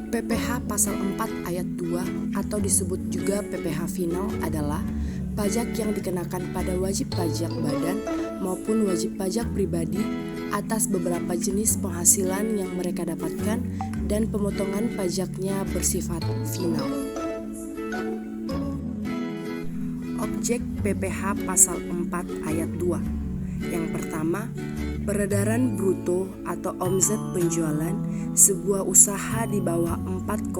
PPh Pasal 4 Ayat 2 atau disebut juga PPh final adalah pajak yang dikenakan pada wajib pajak badan maupun wajib pajak pribadi atas beberapa jenis penghasilan yang mereka dapatkan dan pemotongan pajaknya bersifat final. Objek PPh Pasal 4 Ayat 2. Yang pertama, peredaran bruto atau omset penjualan sebuah usaha di bawah 4,8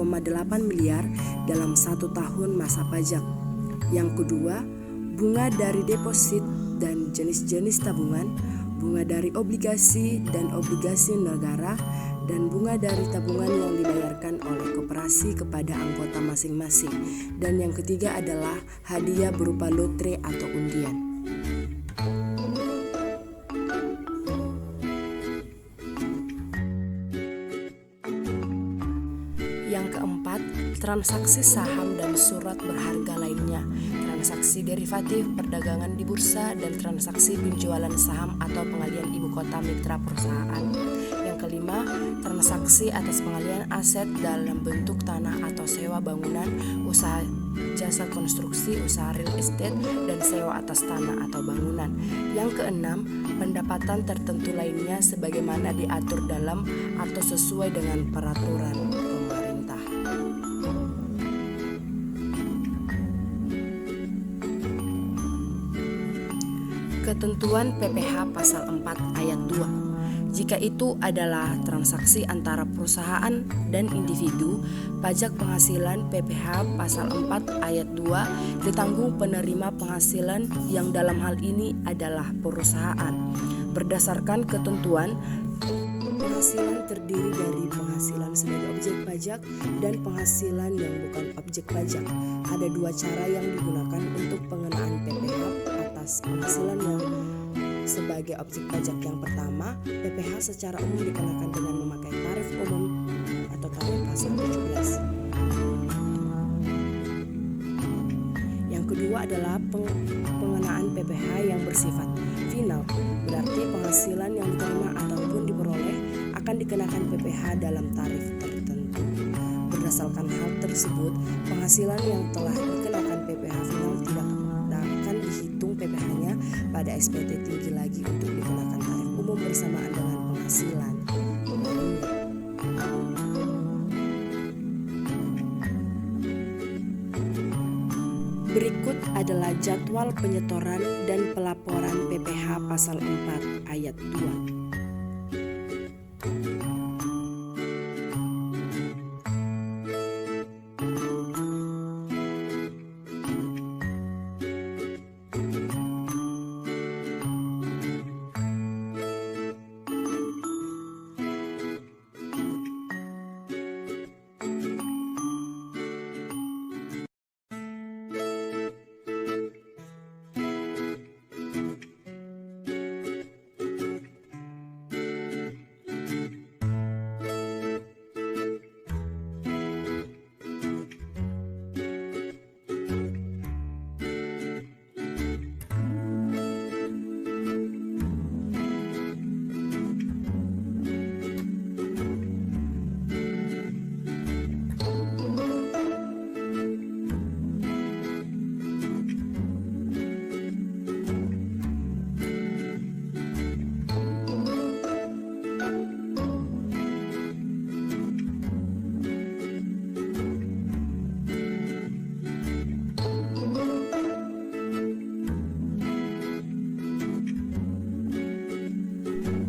miliar dalam 1 tahun masa pajak. Yang kedua, bunga dari deposit dan jenis-jenis tabungan, bunga dari obligasi dan obligasi negara, dan bunga dari tabungan yang dibayarkan oleh koperasi kepada anggota masing-masing. Dan yang ketiga adalah hadiah berupa lotre atau undian. Yang keempat, transaksi saham dan surat berharga lainnya, transaksi derivatif, perdagangan di bursa, dan transaksi penjualan saham atau pengalian ibu kota mitra perusahaan. Yang kelima, transaksi atas pengalian aset dalam bentuk tanah atau sewa bangunan, usaha jasa konstruksi, usaha real estate, dan sewa atas tanah atau bangunan. Yang keenam, pendapatan tertentu lainnya sebagaimana diatur dalam atau sesuai dengan peraturan pemerintah. Ketentuan PPh Pasal 4 Ayat 2. Jika itu adalah transaksi antara perusahaan dan individu, pajak penghasilan PPh Pasal 4 Ayat 2 ditanggung penerima penghasilan yang dalam hal ini adalah perusahaan. Berdasarkan ketentuan, penghasilan terdiri dari penghasilan sebagai objek pajak dan penghasilan yang bukan objek pajak. Ada dua cara yang digunakan untuk pengenaan PPh atas penghasilan yang sebagai objek pajak. Yang pertama, PPh secara umum dikenakan dengan memakai tarif umum atau tarif pasal 17. Yang kedua adalah pengenaan PPh yang bersifat final, berarti penghasilan yang diterima ataupun diperoleh akan dikenakan PPh dalam tarif tertentu. Berdasarkan hal tersebut, penghasilan yang telah dikenakan PPh final tidak akan dihitung PPh-nya pada SPT tinggi lagi untuk dikenakan tarif umum bersamaan dengan penghasilan. Berikut adalah jadwal penyetoran dan pelaporan PPh Pasal 4 Ayat 2.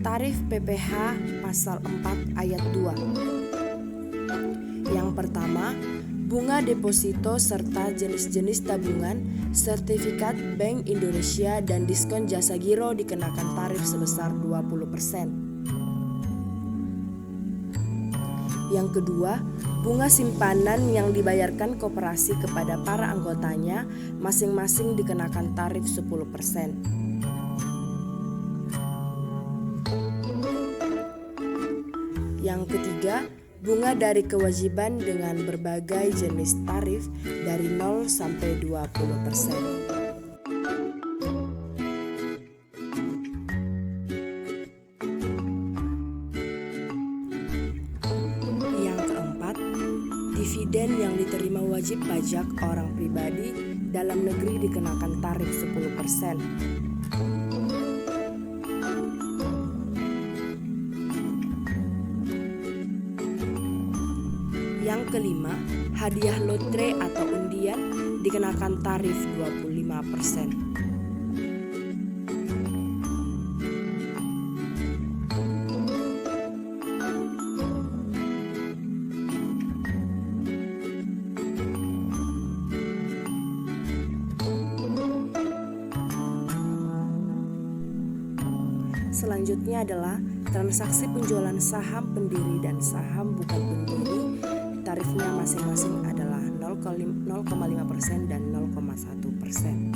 Tarif PPh Pasal 4 Ayat 2. Yang pertama, bunga deposito serta jenis-jenis tabungan, sertifikat Bank Indonesia dan diskon jasa giro dikenakan tarif sebesar 20%. Yang kedua, bunga simpanan yang dibayarkan koperasi kepada para anggotanya masing-masing dikenakan tarif 10%. Yang ketiga, bunga dari kewajiban dengan berbagai jenis tarif dari 0 sampai 20%. Yang keempat, dividen yang diterima wajib pajak orang pribadi dalam negeri dikenakan tarif 10%. Yang kelima, hadiah lotre atau undian dikenakan tarif 25%. Selanjutnya adalah transaksi penjualan saham pendiri dan saham bukan pendiri. Tarifnya masing-masing adalah 0,5% dan 0,1%.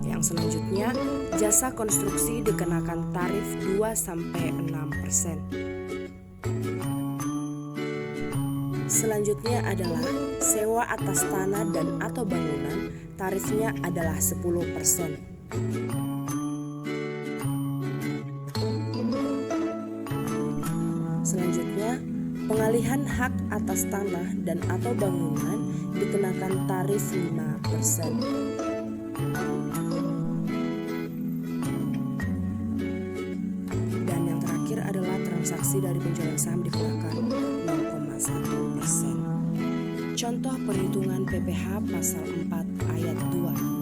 Yang selanjutnya, jasa konstruksi dikenakan tarif 2-6%. Selanjutnya adalah sewa atas tanah dan atau bangunan, tarifnya adalah 10%. Selanjutnya, pengalihan hak atas tanah dan atau bangunan dikenakan tarif 5%. Dan yang terakhir adalah transaksi dari penjualan saham dikenakan 0,1%. Contoh perhitungan PPh pasal 4 ayat 2.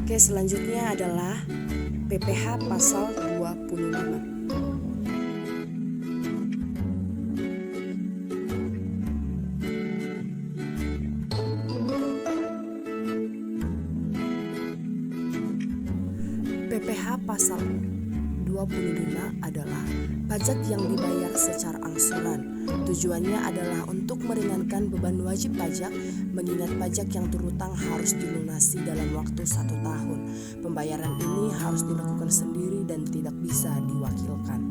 Oke, selanjutnya adalah PPh pasal 25. PPh pasal 25 adalah pajak yang dibayar secara angsuran. Tujuannya adalah untuk meringankan beban wajib pajak, mengingat pajak yang terutang harus dilunasi dalam waktu 1 tahun. Pembayaran ini harus dilakukan sendiri dan tidak bisa diwakilkan.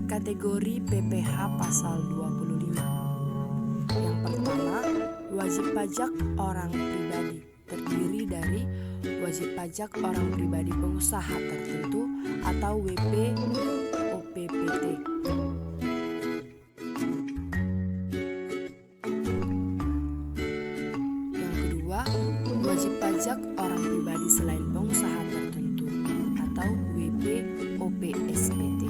Kategori PPh pasal 25. Yang pertama, wajib pajak orang pribadi, terdiri dari wajib pajak orang pribadi pengusaha tertentu atau WP OPPT. Yang kedua, wajib pajak orang pribadi selain pengusaha tertentu atau WP OPSPT.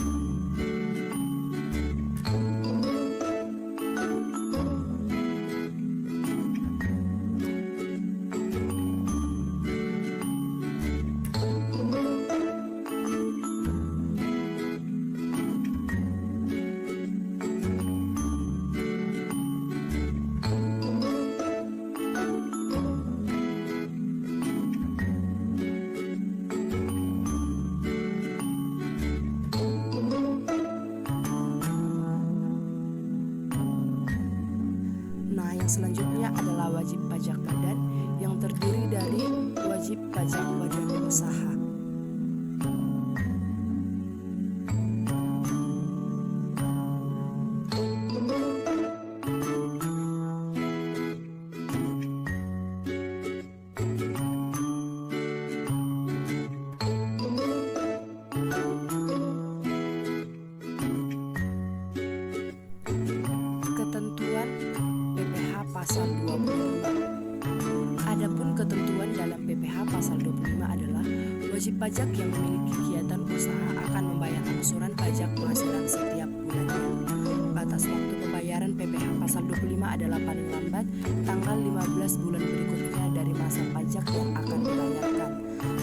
selanjutnya adalah wajib pajak badan yang terdiri dari wajib pajak badan usaha. Ketentuan PPh Pasal 25. Adapun ketentuan dalam PPh Pasal 25 adalah wajib pajak yang memiliki kegiatan usaha akan membayar angsuran pajak penghasilan setiap bulannya. Batas waktu pembayaran PPh Pasal 25 adalah paling lambat tanggal 15 bulan berikutnya dari masa pajak yang akan dibayarkan.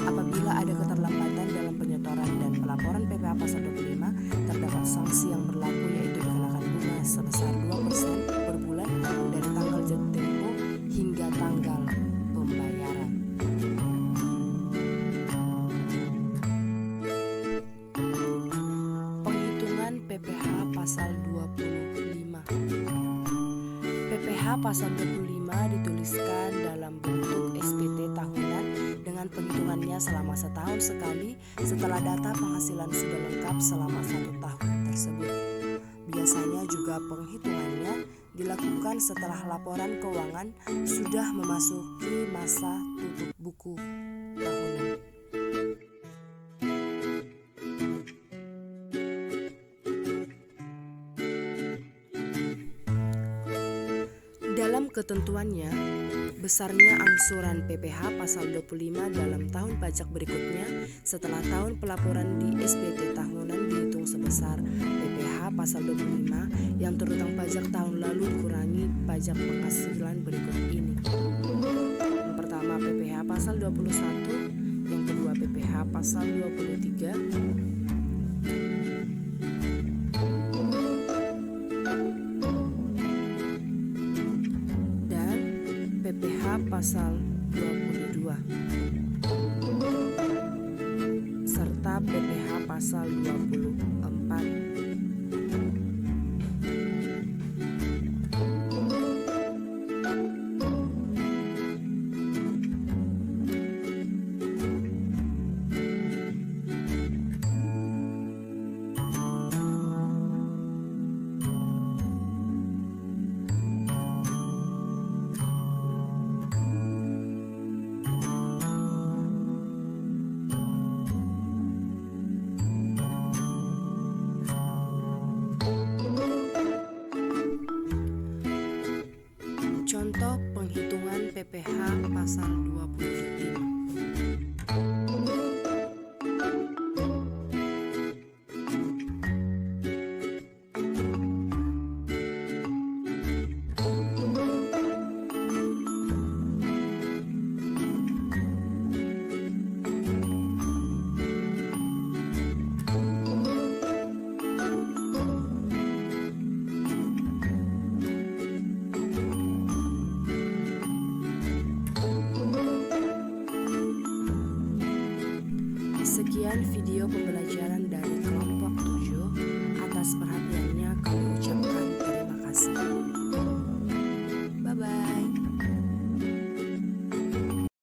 Apabila ada keterlambatan dalam penyetoran dan pelaporan PPh Pasal 25, terdapat sanksi yang berlaku, yaitu dikenakan bunga sebesar 2% per bulan dari tanggal jatuh tempo hingga tanggal pembayaran. Penghitungan PPh Pasal 25. PPh Pasal 25 dituliskan dalam bentuk SPT tahunan dengan penghitungannya selama setahun sekali setelah data penghasilan sudah lengkap selama 1 tahun tersebut. Biasanya juga penghitungannya dilakukan setelah laporan keuangan sudah memasuki masa tutup buku tahunan. Dalam ketentuannya, besarnya angsuran PPh Pasal 25 dalam tahun pajak berikutnya setelah tahun pelaporan di SPT tahunan dihitung sebesar PPh Pasal 25 yang terutang pajak tahun lalu dikurangi pajak penghasilan berikut ini. Yang pertama PPh Pasal 21, yang kedua PPh Pasal 23, PPh Pasal 22 serta PPh Pasal 24. Contoh penghitungan PPh Pasal 25. Sekian video pembelajaran dari kelompok 7. Atas perhatian